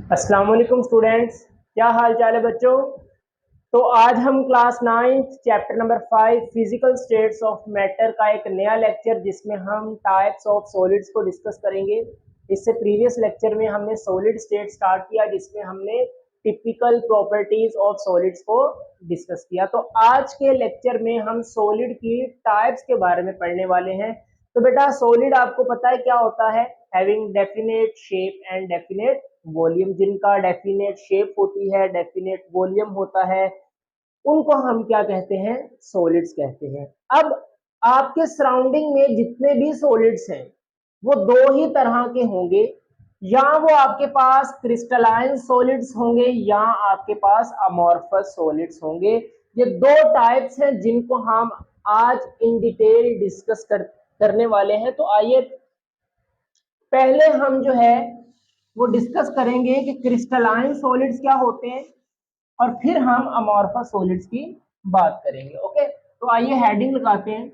अस्सलाम वालेकुम स्टूडेंट्स, क्या हाल चाल है बच्चों। तो आज हम class 9 chapter number 5 physical states of matter का एक नया लेक्चर जिसमें हम टाइप्स ऑफ सॉलिड्स को डिस्कस करेंगे। इससे प्रीवियस लेक्चर में हमने सॉलिड स्टेट स्टार्ट किया जिसमें हमने टिपिकल प्रॉपर्टीज ऑफ सॉलिड्स को डिस्कस किया। तो आज के लेक्चर में हम सॉलिड की टाइप्स के बारे में पढ़ने वाले हैं। तो बेटा सॉलिड आपको पता है क्या होता है, having definite shape and definite volume. जिनका डेफिनेट शेप होती है, डेफिनेट वॉल्यूम होता है, उनको हम क्या कहते हैं, सॉलिड्स कहते हैं। अब आपके सराउंडिंग में जितने भी सॉलिड्स हैं वो दो ही तरह के होंगे, या वो आपके पास क्रिस्टलाइन सॉलिड्स होंगे या आपके पास अमॉर्फस सॉलिड्स होंगे। ये दो टाइप्स हैं जिनको हम आज इन डिटेल डिस्कस करने वाले हैं। तो आइए पहले हम जो है वो डिस्कस करेंगे कि क्रिस्टलाइन सॉलिड्स क्या होते हैं और फिर हम अमॉर्फस सॉलिड्स की बात करेंगे। ओके, तो आइए हेडिंग लगाते हैं।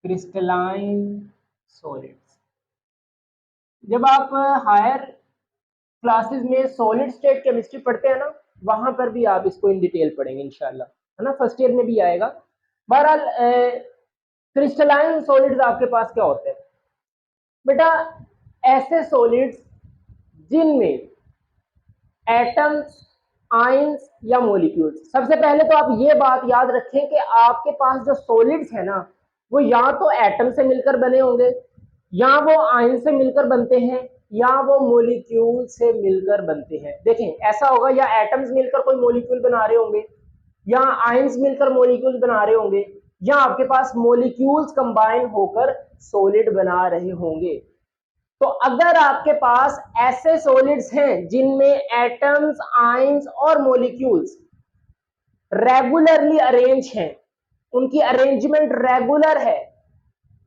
Crystalline solids. जब आप हायर क्लासेस में सॉलिड स्टेट केमिस्ट्री पढ़ते हैं ना, वहां पर भी आप इसको इन डिटेल पढ़ेंगे इंशाल्लाह, है ना। फर्स्ट ईयर में भी आएगा। बहरहाल क्रिस्टलाइन सॉलिड्स आपके पास क्या होते हैं बेटा, ऐसे सॉलिड्स जिनमें एटम्स, आयंस या मॉलिक्यूल्स। सबसे पहले तो आप ये बात याद रखें कि आपके पास जो सॉलिड्स है ना, वो या तो एटम से मिलकर बने होंगे, या वो आयन से मिलकर बनते हैं, या वो मॉलिक्यूल से मिलकर बनते हैं। देखें ऐसा होगा, या एटम्स मिलकर कोई मॉलिक्यूल बना रहे होंगे, या आयंस मिलकर मॉलिक्यूल बना रहे होंगे, या आपके पास मॉलिक्यूल्स कंबाइन होकर सॉलिड बना रहे होंगे। तो अगर आपके पास ऐसे सॉलिड्स हैं जिनमें एटम्स, आयंस और मॉलिक्यूल्स रेगुलरली अरेंज हैं, उनकी अरेंजमेंट रेगुलर है,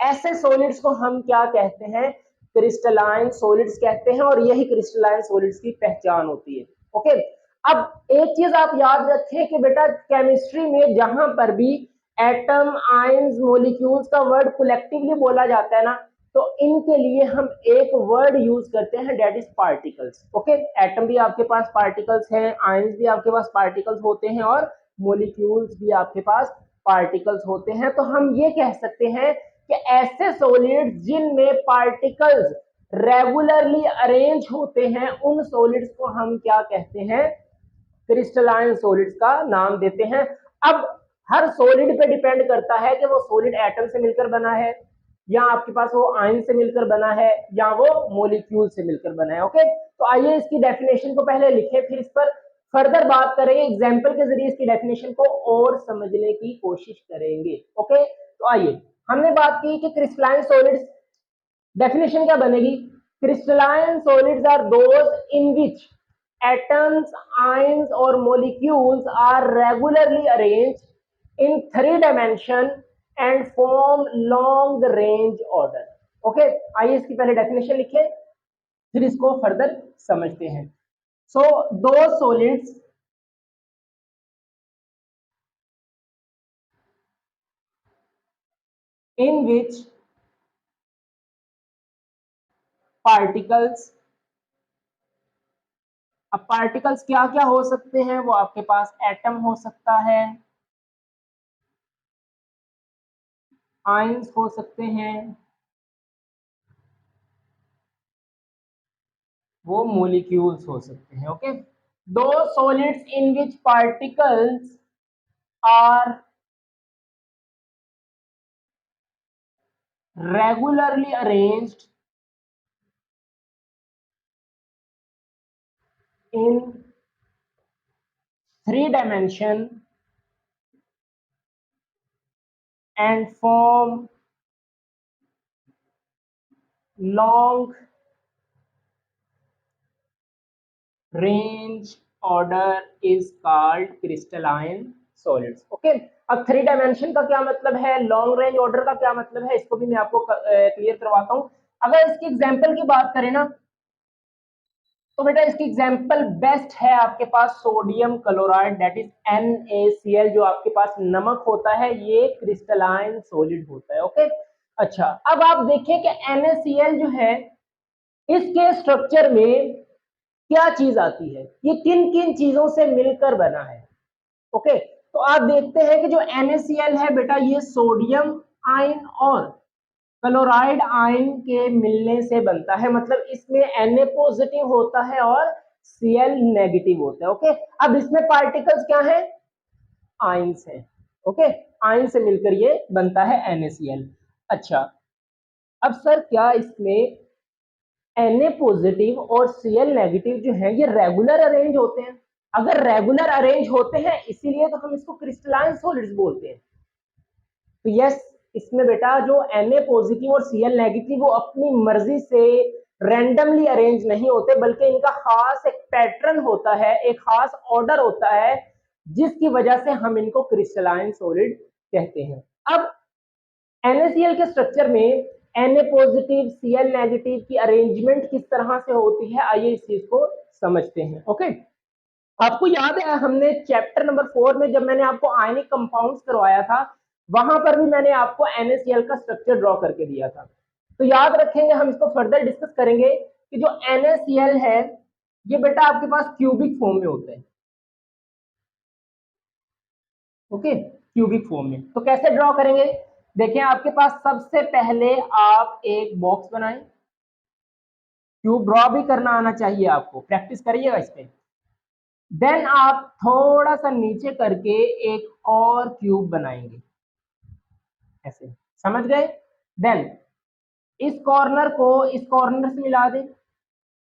ऐसे सॉलिड्स को हम क्या कहते हैं, क्रिस्टलाइन सॉलिड्स कहते हैं। और यही क्रिस्टलाइन सॉलिड्स की पहचान होती है। ओके, अब एक चीज आप याद रखें कि बेटा केमिस्ट्री में जहां पर भी एटम, आयंस, मॉलिक्यूल्स का वर्ड कलेक्टिवली बोला जाता है ना, तो इनके लिए हम एक वर्ड यूज करते हैं, that is particles. Okay, atom भी आपके पास पार्टिकल्स हैं, आयंस भी आपके पास पार्टिकल्स होते हैं और मॉलिक्यूल्स भी आपके पास पार्टिकल्स होते हैं। तो हम ये कह सकते हैं कि ऐसे सॉलिड्स जिनमें पार्टिकल्स रेगुलरली अरेंज होते हैं, उन सॉलिड्स को हम क्या कहते हैं, क्रिस्टलाइन सॉलिड्स का नाम देते हैं। अब हर सॉलिड पे डिपेंड करता है कि वो सॉलिड एटम से मिलकर बना है, या आपके पास वो आयन से मिलकर बना है, या वो मॉलिक्यूल से मिलकर बना है। ओके, तो आइए इसकी डेफिनेशन को पहले लिखें, फिर इस पर फर्दर बात करेंगे, एग्जाम्पल के जरिए इसकी डेफिनेशन को और समझने की कोशिश करेंगे। ओके, तो आइए, हमने बात की कि क्रिस्टलाइन सॉलिड्स, डेफिनेशन क्या बनेगी, crystalline solids are those in which atoms, ions or molecules are regularly arranged in 3 dimension and form long range order। Okay, आइए इसकी पहले डेफिनेशन लिखें, फिर इसको फर्दर समझते हैं। सो दो सॉलिड्स in which particles, अब पार्टिकल्स क्या क्या हो सकते हैं, वो आपके पास एटम हो सकता है, आयंस हो सकते हैं, वो मॉलिक्यूल्स हो सकते हैं। Okay, those solids in which particles are regularly arranged in 3 dimension and form long range order is called crystalline solids। Okay, अब 3 डायमेंशन का क्या मतलब है, लॉन्ग रेंज ऑर्डर का क्या मतलब है, इसको भी मैं आपको क्लियर करवाता हूं। अगर इसकी एग्जांपल की बात करें ना, तो बेटा इसकी एग्जांपल बेस्ट है आपके पास sodium chloride, that is NaCl, जो आपके पास नमक होता है, ये क्रिस्टलाइन सॉलिड होता है। ओके, अच्छा, अब आप देखिए कि NaCl जो है इसके स्ट्रक्चर में क्या चीज आती है, ये किन किन चीजों से मिलकर बना है। ओके, तो आप देखते हैं कि जो NaCl है बेटा, ये सोडियम आयन और क्लोराइड आयन के मिलने से बनता है, मतलब इसमें Na पॉजिटिव होता है और Cl नेगेटिव होता है। ओके, अब इसमें पार्टिकल्स क्या है, आयंस है। ओके, आयन से मिलकर ये बनता है NaCl। अच्छा, अब सर क्या इसमें Na पॉजिटिव और Cl नेगेटिव जो है ये रेगुलर अरेंज होते हैं? अगर रेगुलर अरेंज होते हैं इसीलिए तो हम इसको क्रिस्टलाइन सॉलिड्स बोलते हैं। तो यस, इसमें बेटा जो Na पॉजिटिव और Cl नेगेटिव वो अपनी मर्जी से रैंडमली अरेंज नहीं होते, बल्कि इनका खास एक पैटर्न होता है, एक खास ऑर्डर होता है, जिसकी वजह से हम इनको क्रिस्टलाइन सॉलिड कहते हैं। अब NaCl के स्ट्रक्चर में Na पॉजिटिव Cl नेगेटिव की अरेंजमेंट किस तरह से होती है, आइए इस चीज को समझते हैं। ओके, आपको याद है हमने चैप्टर नंबर 4 में जब मैंने आपको आयनिक कंपाउंड्स करवाया था, वहां पर भी मैंने आपको NaCl का स्ट्रक्चर ड्रॉ करके दिया था। तो याद रखेंगे, हम इसको फर्दर डिस्कस करेंगे कि जो NaCl है ये बेटा आपके पास क्यूबिक फॉर्म में होता है। ओके, क्यूबिक फॉर्म में। तो कैसे ड्रॉ करेंगे, देखिए आपके पास सबसे पहले आप एक बॉक्स बनाएं। क्यूब ड्रॉ भी करना आना चाहिए आपको, प्रैक्टिस करिएगा इस पे। देन आप थोड़ा सा नीचे करके एक और क्यूब बनाएंगे, ऐसे, समझ गए। देन इस कॉर्नर को इस कॉर्नर से मिला दें,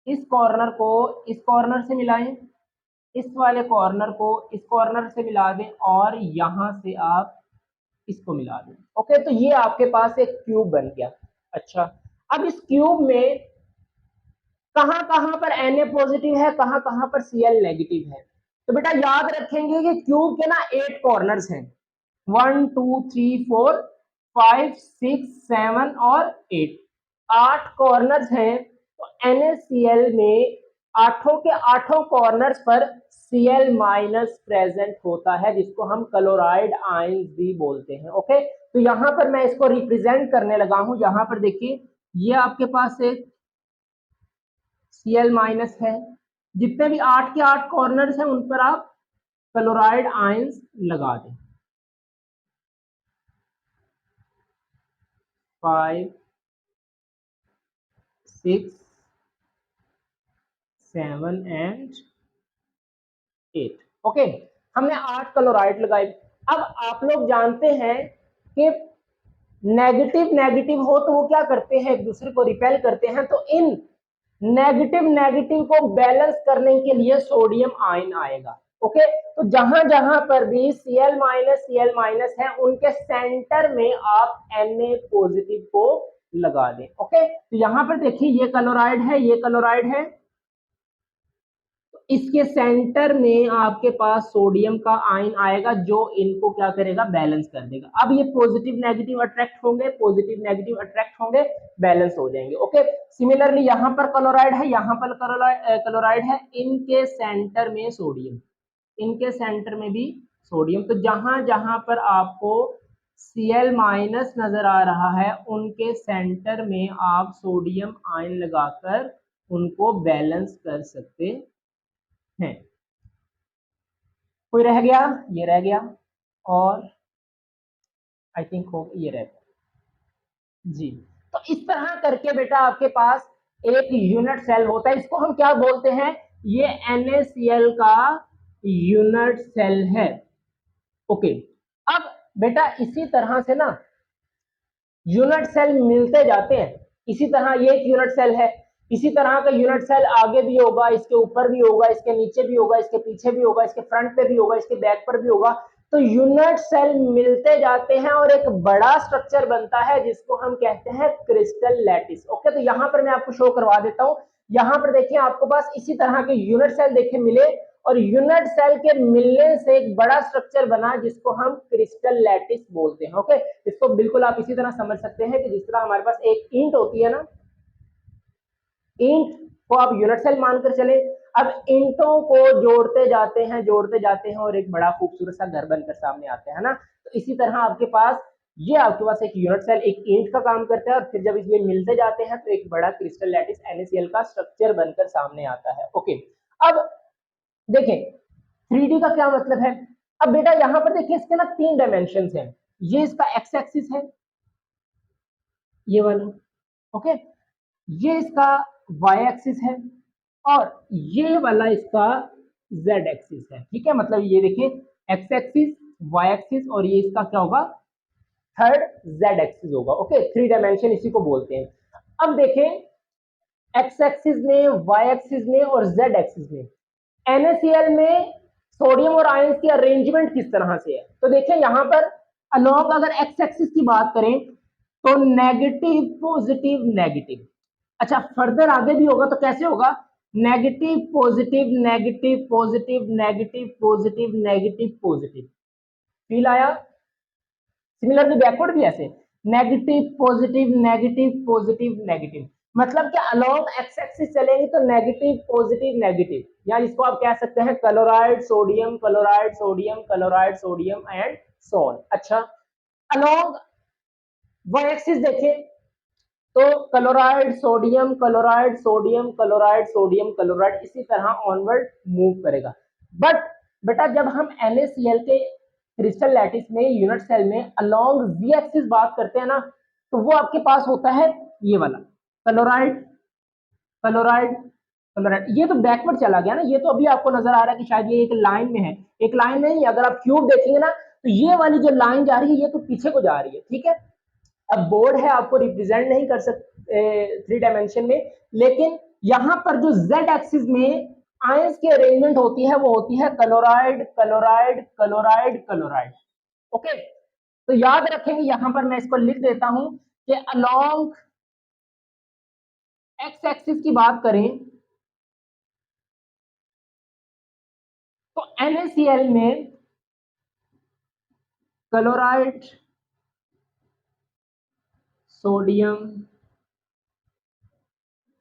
इस कॉर्नर को इस कॉर्नर से मिलाएं, इस वाले कॉर्नर को इस कॉर्नर से मिला दें और यहां से आप इसको मिला दें। ओके, तो ये आपके पास एक क्यूब बन गया। अच्छा, अब इस क्यूब में कहां कहां पर Na पॉजिटिव है, कहां कहां पर Cl नेगेटिव है। तो बेटा याद रखेंगे कि क्यूब के ना 8 कॉर्नर्स हैं, 1 2 3 4 5 6 7 और 8, 8 कॉर्नर्स हैं। तो NaCl में आठों के आठों कॉर्नर्स पर Cl माइनस प्रेजेंट होता है, जिसको हम क्लोराइड आयंस भी बोलते हैं। ओके, तो यहां पर मैं इसको रिप्रेजेंट करने लगा हूं। यहां पर देखिए, ये आपके पास एक Cl माइनस है, जितने भी 8 के 8 कॉर्नर्स हैं उन पर आप क्लोराइड आयंस लगा दें, 5 6 7 एंड 8। ओके, हमने 8 क्लोराइड लगाए। अब आप लोग जानते हैं कि नेगेटिव नेगेटिव हो तो वो क्या करते हैं, एक दूसरे को रिपेल करते हैं। तो इन नेगेटिव नेगेटिव को बैलेंस करने के लिए सोडियम आयन आएगा। ओके, तो जहां जहां पर भी Cl माइनस है उनके सेंटर में आप Na पॉजिटिव को लगा दें। ओके, तो यहां पर देखिए ये क्लोराइड है, ये क्लोराइड है, इसके सेंटर में आपके पास सोडियम का आयन आएगा जो इनको क्या करेगा, बैलेंस कर देगा। अब ये पॉजिटिव नेगेटिव अट्रैक्ट होंगे, पॉजिटिव नेगेटिव अट्रैक्ट होंगे, बैलेंस हो जाएंगे। ओके, सिमिलरली यहाँ पर क्लोराइड है, यहाँ पर क्लोराइड है, इनके सेंटर में सोडियम, इनके सेंटर में भी सोडियम। तो जहां जहां पर आपको Cl माइनस नजर आ रहा है उनके सेंटर में आप सोडियम आयन लगाकर उनको बैलेंस कर सकते हैं। कोई रह गया, ये रह गया, और आई थिंक हो ये रह गया जी। तो इस तरह करके बेटा आपके पास एक यूनिट सेल होता है, इसको हम क्या बोलते हैं, ये NaCl का यूनिट सेल है। ओके, अब बेटा इसी तरह से ना यूनिट सेल मिलते जाते हैं। इसी तरह ये एक यूनिट सेल है, इसी तरह का यूनिट सेल आगे भी होगा, इसके ऊपर भी होगा, इसके नीचे भी होगा, इसके पीछे भी होगा, इसके फ्रंट पे भी होगा, इसके बैक पर भी होगा। तो यूनिट सेल मिलते जाते हैं और एक बड़ा स्ट्रक्चर बनता है जिसको हम कहते हैं क्रिस्टल लैटिस। ओके, तो यहां पर मैं आपको शो करवा देता हूं। यहां पर देखिए आपको पास इसी तरह के यूनिट सेल देखे मिले और यूनिट सेल के मिलने से एक बड़ा स्ट्रक्चर बना जिसको हम क्रिस्टल लैटिस बोलते हैं। ओके, इसको बिल्कुल आप इसी तरह समझ सकते हैं कि जिस तरह हमारे पास एक ईंट होती है ना, ईंट को आप यूनिट सेल मानकर चले। अब ईंटों को जोड़ते जाते हैं और एक बड़ा खूबसूरत सा घर बनकर सामने आता है ना। तो इसी तरह आपके पास ये आपके पास एक यूनिट सेल एक ईंट का काम करता है और फिर जब इसमें मिलते जाते हैं तो एक बड़ा क्रिस्टल लैटिस NaCl का स्ट्रक्चर बनकर सामने आता है। ओके, अब देखें 3D का क्या मतलब है। अब बेटा यहां पर देखिए इसके ना 3 डायमेंशन हैं। ये इसका एक्स एक्सिस है, ये वाला। ओके, ये इसका वाई एक्सिस है और ये वाला इसका जेड एक्सिस है। ठीक है, मतलब ये देखिए एक्स एक्सिस, वाई एक्सिस और ये इसका क्या होगा, थर्ड जेड एक्सिस होगा। ओके, 3 डायमेंशन इसी को बोलते हैं। अब देखें एक्स एक्सिस में, वाई एक्सिस में और जेड एक्सिस में NaCl में सोडियम और आयंस की अरेंजमेंट किस तरह से है। तो देखें यहां पर अलोंग अगर एक्स एक्सिस की बात करें तो नेगेटिव पॉजिटिव नेगेटिव। अच्छा, फर्दर आगे भी होगा तो कैसे होगा, negative positive negative positive negative positive negative positive. Feel आया। सिमिलरली बैकवर्ड भी ऐसे negative positive negative positive negative. मतलब कि अलोंग एक्स एक्सिस चलेंगे तो नेगेटिव पॉजिटिव नेगेटिव, या इसको आप कह सकते हैं chloride sodium chloride sodium chloride sodium and so on. अच्छा, अलोंग वाई एक्सिस देखें तो chloride sodium chloride sodium chloride sodium chloride इसी तरह ऑनवर्ड मूव करेगा। बट बेटा जब हम NaCl के क्रिस्टल लैटिस में यूनिट सेल में अलोंग Z एक्सिस बात करते हैं ना, तो वो आपके पास होता है ये वाला क्लोराइड क्लोराइड क्लोराइड। ये तो बैकवर्ड चला गया ना, ये तो अभी आपको नजर आ रहा है कि शायद ये एक लाइन में है, एक लाइन में ही अगर आप क्यूब देखेंगे ना तो ये वाली जो लाइन जा रही है ये तो पीछे को जा रही है। ठीक है, अब बोर्ड है आपको रिप्रेजेंट नहीं कर सकते 3 डायमेंशन में, लेकिन यहां पर जो Z एक्सिस में आयंस की अरेंजमेंट होती है वो होती है chloride chloride chloride chloride. Okay, तो याद रखेंगे यहां पर मैं इसको लिख देता हूं कि अलोंग एक्स एक्सिस की बात करें तो NaCl में क्लोराइड सोडियम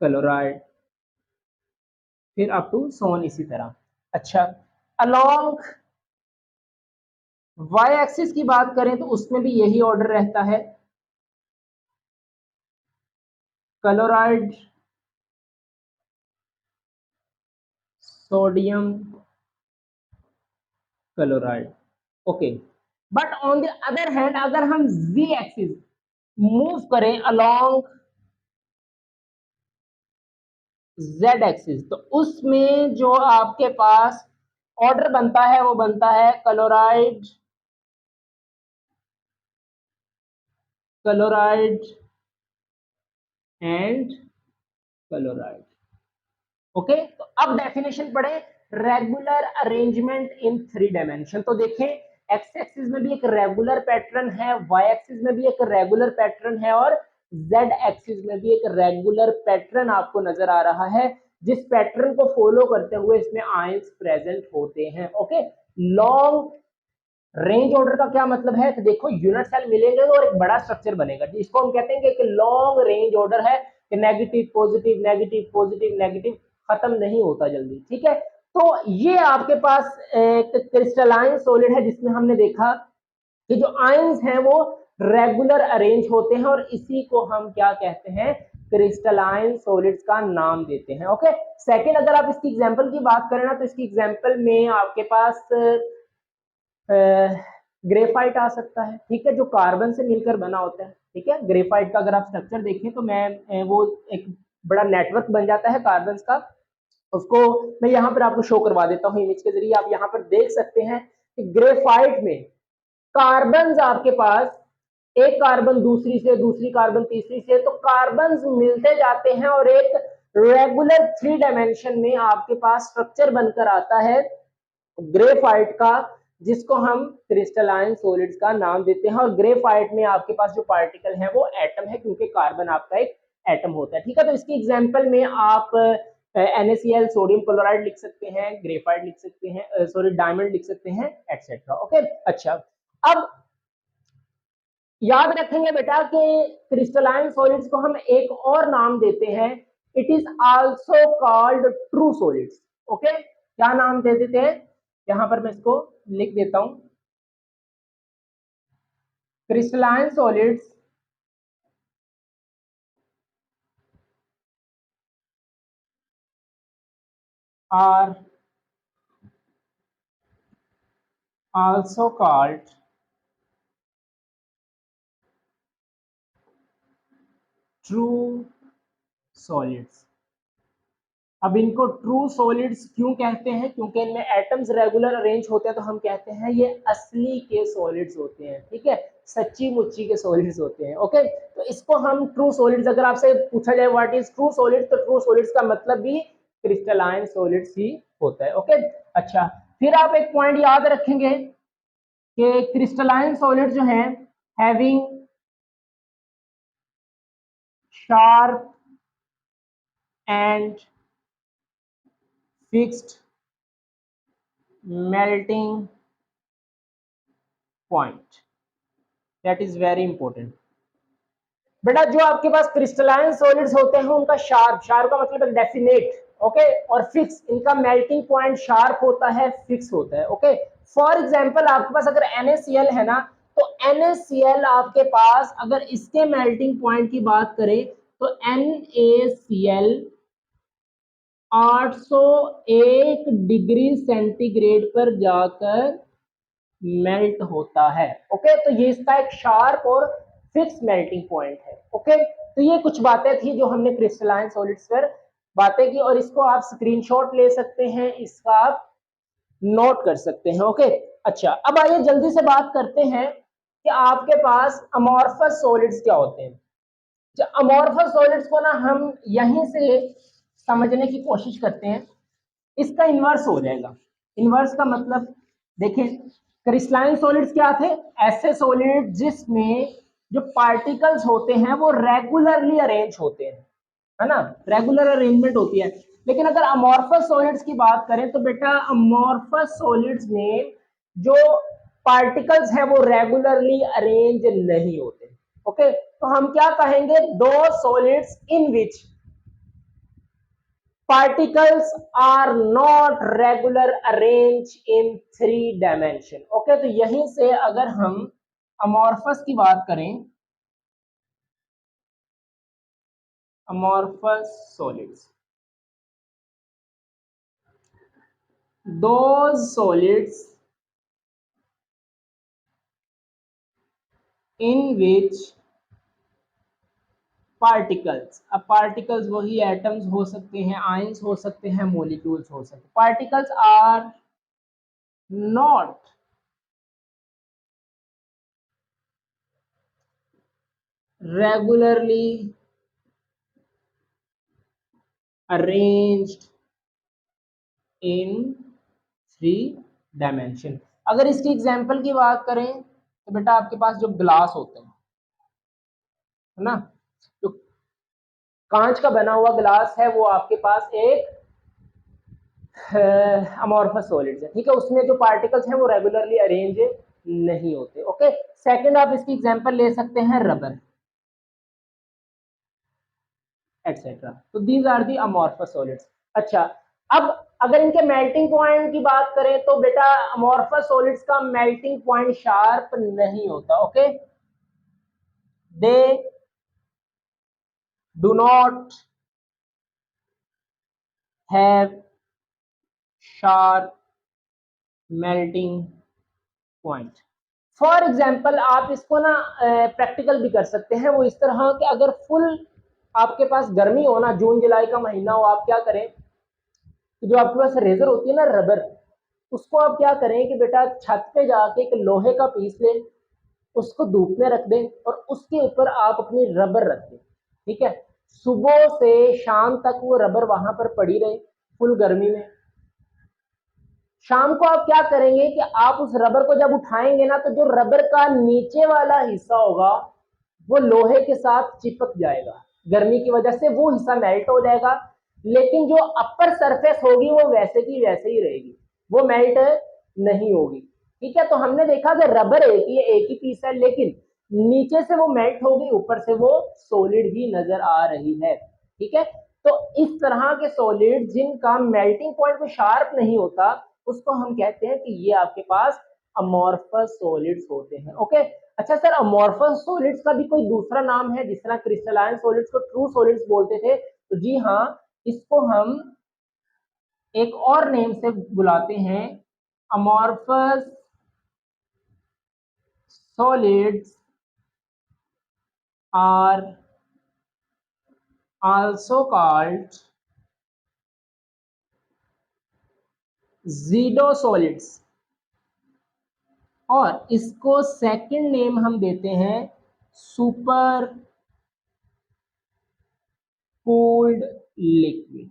क्लोराइड फिर अप टू सोन इसी तरह। अच्छा, अलोंग वाई एक्सिस की बात करें तो उसमें भी यही ऑर्डर रहता है, chloride sodium chloride. Okay, but on the other hand अगर हम Z एक्सिस मूव करें अलोंग Z एक्सिस तो उसमें जो आपके पास ऑर्डर बनता है वो बनता है chloride chloride and chloride. Okay, तो अब डेफिनेशन पढ़े, रेगुलर अरेंजमेंट इन 3 डायमेंशन। तो देखें एक्स एक्सिस में भी एक रेगुलर पैटर्न है, वाई एक्सिस में भी एक रेगुलर पैटर्न है और जेड एक्सिस में भी एक रेगुलर पैटर्न आपको नजर आ रहा है, जिस पैटर्न को फॉलो करते हुए इसमें आयंस प्रेजेंट होते हैं। ओके, लॉन्ग रेंज ऑर्डर का क्या मतलब है, तो देखो यूनिट सेल मिलेंगे और एक बड़ा स्ट्रक्चर बनेगा जिसको हम कहते हैं कि एक लॉन्ग रेंज ऑर्डर है कि negative positive negative positive negative खत्म नहीं होता जल्दी। ठीक है, तो ये आपके पास एक क्रिस्टलाइन सॉलिड है जिसमें हमने देखा कि जो आयंस हैं वो रेगुलर अरेंज होते हैं और इसी को हम क्या कहते हैं, क्रिस्टलाइन सॉलिड्स का नाम देते हैं। ओके, सेकंड अगर आप इसकी एग्जांपल की बात करें ना तो इसकी एग्जांपल में आपके पास ग्रेफाइट आ सकता है। ठीक है, जो कार्बन से मिलकर बना होता है। ठीक है, ग्रेफाइट का अगर आप स्ट्रक्चर देखें तो मैं वो एक बड़ा नेटवर्क बन जाता है कार्बन का, उसको मैं यहाँ पर आपको शो करवा देता हूँ इमेज के जरिए। आप यहाँ पर देख सकते हैं कि ग्रेफाइट में कार्बन आपके पास एक कार्बन दूसरी से, दूसरी कार्बन तीसरी से, तो कार्बन मिलते जाते हैं और एक रेगुलर 3 डायमेंशन में आपके पास स्ट्रक्चर बनकर आता है ग्रेफाइट का, जिसको हम क्रिस्टलाइन सॉलिड्स का नाम देते हैं। और ग्रेफाइट में आपके पास जो पार्टिकल है वो एटम है क्योंकि कार्बन आपका एक एटम होता है। ठीक है, तो इसकी एग्जांपल में आप NaCl सोडियम क्लोराइड लिख सकते हैं, ग्रेफाइट लिख सकते हैं, सॉरी डायमंड लिख सकते हैं एक्सेट्रा। ओके, अच्छा, अब याद रखेंगे बेटा कि क्रिस्टलाइन सॉलिड्स को हम एक और नाम देते हैं, it is also called true solids. Okay, क्या नाम दे देते हैं, यहां पर मैं इसको लिख देता हूं, crystalline solids are also called true solids। अब इनको ट्रू सॉलिड्स क्यों कहते हैं? क्योंकि इनमें एटम्स रेगुलर अरेंज होते हैं, तो हम कहते हैं ये असली के सॉलिड्स होते हैं। ठीक है, सच्ची मुच्ची के सॉलिड्स होते हैं। ओके, तो इसको हम ट्रू सॉलिड्स, अगर आपसे पूछा जाए व्हाट इज ट्रू सॉलिड्स, तो ट्रू सॉलिड्स का मतलब भी क्रिस्टलाइन सॉलिड्स ही होता है। ओके, अच्छा, फिर आप एक पॉइंट याद रखेंगे कि क्रिस्टलाइन सॉलिड जो है having sharp and fixed melting point, that is very important. बेटा जो आपके पास क्रिस्टलाइन सॉलिड्स होते हैं उनका शार्प, शार्प का मतलब डेफिनेट, ओके, और फिक्स, इनका मेल्टिंग पॉइंट शार्प होता है, फिक्स होता है। ओके, फॉर एग्जांपल आपके पास अगर NaCl है ना, तो NaCl आपके पास अगर इसके मेल्टिंग पॉइंट की बात करें तो NaCl 801 डिग्री सेंटीग्रेड पर जाकर मेल्ट होता है। ओके, तो ये इसका एक शार्प और फिक्स मेल्टिंग पॉइंट है। ओके, तो ये कुछ बातें थी जो हमने क्रिस्टलाइन सॉलिड्स पर बातें की, और इसको आप स्क्रीनशॉट ले सकते हैं, इसका आप नोट कर सकते हैं। ओके, अच्छा, अब आइए जल्दी से बात करते हैं कि आपके पास अमॉर्फस सॉलिड्स क्या होते हैं। अमॉर्फस सॉलिड्स को ना हम यहीं से समझने की कोशिश करते हैं, इसका इन्वर्स हो जाएगा। इन्वर्स का मतलब देखिए, क्रिस्टलाइन सॉलिड्स क्या थे? ऐसे सॉलिड जिसमें जो पार्टिकल्स होते हैं वो रेगुलरली अरेंज होते हैं, है ना, रेगुलर अरेंजमेंट होती है। लेकिन अगर अमॉर्फस सॉलिड्स की बात करें तो बेटा अमॉर्फस सॉलिड्स में जो पार्टिकल्स है वो रेगुलरली अरेंज नहीं होते। ओके, तो हम क्या कहेंगे? दो solids in which particles are not regular arranged in 3 dimension। Okay, तो यहीं से अगर हम अमॉर्फस की बात करें, amorphous solids, those solids in which particles, अब पार्टिकल्स वही एटम्स हो सकते हैं, आयंस हो सकते हैं, मॉलिक्यूल्स हो सकते हैं, particles are not regularly arranged in 3 dimension. अगर इसकी एग्जांपल की बात करें तो बेटा आपके पास जो ग्लास होते हैं, है ना, जो कांच का बना हुआ ग्लास है, वो आपके पास एक अमॉर्फस सॉलिड है। ठीक है, उसमें जो पार्टिकल्स हैं वो रेगुलरली अरेंज नहीं होते। ओके, सेकंड आप इसकी एग्जांपल ले सकते हैं रबर एटसेट्रा। तो these are the amorphous solids. अच्छा, अब अगर इनके मेल्टिंग पॉइंट की बात करें तो बेटा अमॉर्फस सॉलिड्स का मेल्टिंग पॉइंट शार्प नहीं होता। Okay, they do not have sharp melting point. For example आप इसको ना प्रैक्टिकल भी कर सकते हैं, वो इस तरह कि अगर फुल आपके पास गर्मी हो ना, जून जुलाई का महीना हो, आप क्या करें कि जो आपके पास रेजर होती है ना, रबर, उसको आप क्या करें कि बेटा छत पे जाके एक लोहे का पीस लें, उसको धूप में रख दें और उसके ऊपर आप अपनी रबर रख दें। ठीक है, सुबह से शाम तक वो रबर वहां पर पड़ी रहे फुल गर्मी में। शाम को आप क्या करेंगे कि आप उस रबर को जब उठाएंगे ना, तो जो रबर का नीचे वाला हिस्सा होगा वो लोहे के साथ चिपक जाएगा, गर्मी की वजह से वो हिस्सा मेल्ट हो जाएगा, लेकिन जो अपर सरफेस होगी वो वैसे की वैसे ही रहेगी, वो मेल्ट नहीं होगी। ठीक है, तो हमने देखा कि रबर एक ही पीस है, लेकिन नीचे से वो मेल्ट होगी, ऊपर से वो सॉलिड ही नजर आ रही है। ठीक है, तो इस तरह के सॉलिड जिनका मेल्टिंग पॉइंट को शार्प नहीं होता, उसको हम कहते हैं कि ये आपके पास अमॉर्फस सॉलिड्स होते हैं। ओके, अच्छा सर, अमॉर्फस सॉलिड्स का भी कोई दूसरा नाम है? जिस तरह क्रिस्टलाइन सॉलिड्स को ट्रू सॉलिड्स बोलते थे, तो जी हाँ, इसको हम एक और नेम से बुलाते हैं, amorphous solids are also called pseudo solids, और इसको सेकंड नेम हम देते हैं सुपर कूल्ड लिक्विड।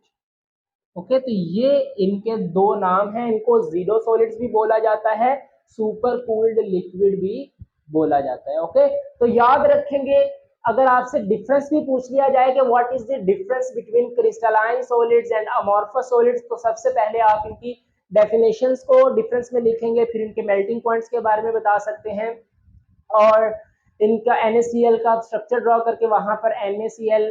ओके, तो ये इनके दो नाम हैं, इनको ज़ीरो सॉलिड्स भी बोला जाता है, सुपर कूल्ड लिक्विड भी बोला जाता है। ओके, तो याद रखेंगे, अगर आपसे डिफरेंस भी पूछ लिया जाए कि what is the difference between crystalline solids and amorphous solids, तो सबसे पहले आप इनकी डेफिनेशंस को डिफरेंस में लिखेंगे, फिर इनके मेल्टिंग पॉइंट्स के बारे में बता सकते हैं, और इनका NaCl का स्ट्रक्चर ड्रॉ करके वहां पर NaCl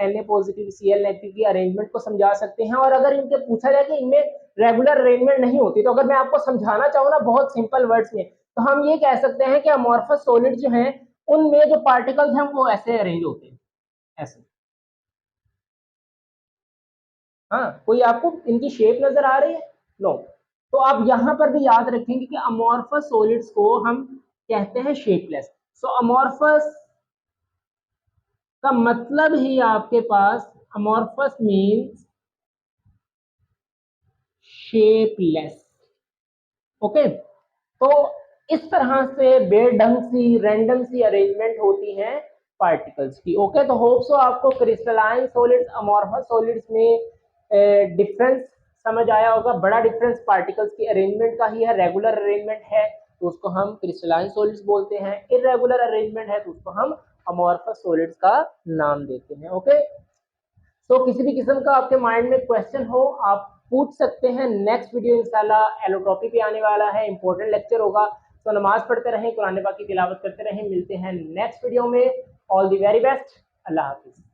Na positive Cl negative की अरेंजमेंट को समझा सकते हैं। और अगर इनके पूछा जाए कि इनमें रेगुलर अरेंजमेंट नहीं होती, तो अगर मैं आपको समझाना चाहूँ ना बहुत सिंपल वर्ड्स में, तो हम ये कह सकते हैं कि अमॉर्फस सॉलिड जो हैं उनमें जो पार्टिकल्स हैं वो ऐसे अरेंज होते हैं, ऐसे। हाँ, कोई आपको इनकी शेप नजर आ रही है? नो। तो आप यहां पर भी याद रखेंगे कि अमॉर्फस सॉलिड्स को हम कहते हैं शेपलेस। सो अमॉर्फस का मतलब ही आपके पास, अमॉर्फस मीन्स शेपलेस। ओके, तो इस तरह से बेढंग सी, रैंडम सी अरेंजमेंट होती है पार्टिकल्स की। ओके, तो होप सो आपको क्रिस्टलाइन सॉलिड्स अमॉर्फस सॉलिड्स में डिफरेंस समझ आया होगा। बड़ा डिफरेंस पार्टिकल्स की अरेंजमेंट का ही है। रेगुलर अरेंजमेंट है तो उसको हम क्रिस्टलाइन सॉलिड्स बोलते हैं, इरेगुलर अरेंजमेंट है तो उसको हम अमॉर्फस सॉलिड्स का नाम देते हैं। ओके, तो किसी भी किस्म का आपके माइंड में क्वेश्चन हो आप पूछ सकते हैं। नेक्स्ट वीडियो इंशाल्लाह एलोट्रॉपी पे आने वाला है, इंपॉर्टेंट लेक्चर होगा। तो नमाज पढ़ते रहें, कुरान पाक की तिलावत करते रहें। मिलते हैं नेक्स्ट वीडियो में। All the very best. Allah Hafiz.